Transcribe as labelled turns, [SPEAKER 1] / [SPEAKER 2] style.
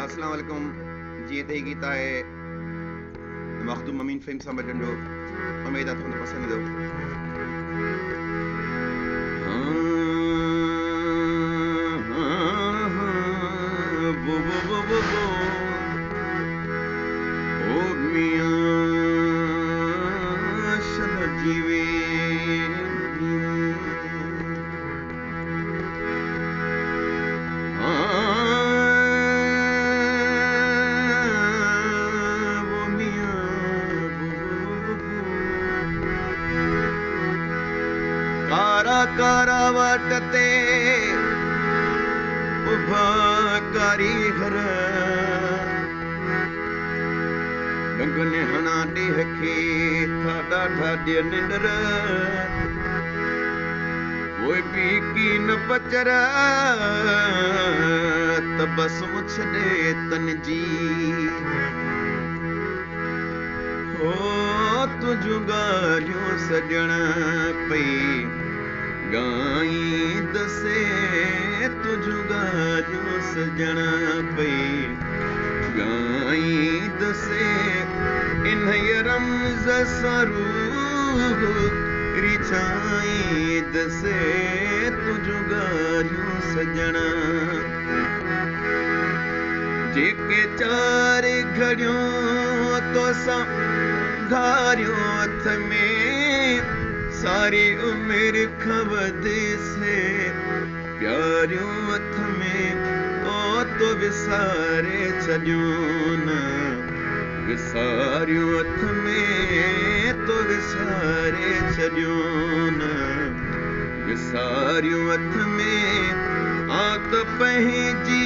[SPEAKER 1] अस्सलाम वालेकुम। जीअं त हीउ गीत आहे मखदूम अमीन फिल्म सां बजण जो, उमेद आहे तव्हांखे पसंदि ईंदो। ओ मियां शब जीवे कारा कारा वाटते उभा कारीगर डंगने हणा ॾींहं खे था ॾाढा ॾींहं निंडर कोई बि की न पचर त बस मुछ ॾे तन जी हो तुझूं ॻाल्हियूं सॼण पई गाईंदसे तुझूं ॻाल्हियूं सॼण पई गाईंदसे इन रमज़ सां रूह रिछाईंदसे तुझूं ॻाल्हियूं सॼण जेके चार घड़ियूं तोसां घारियूं हथ में सारी उमिरि खां वधीसे प्यारियूं हथ में ओ तो विसारे छॾियूं न विसारियूं हथ में तो विसारे छॾियूं न विसारियूं हथ में आ त पंहिंजी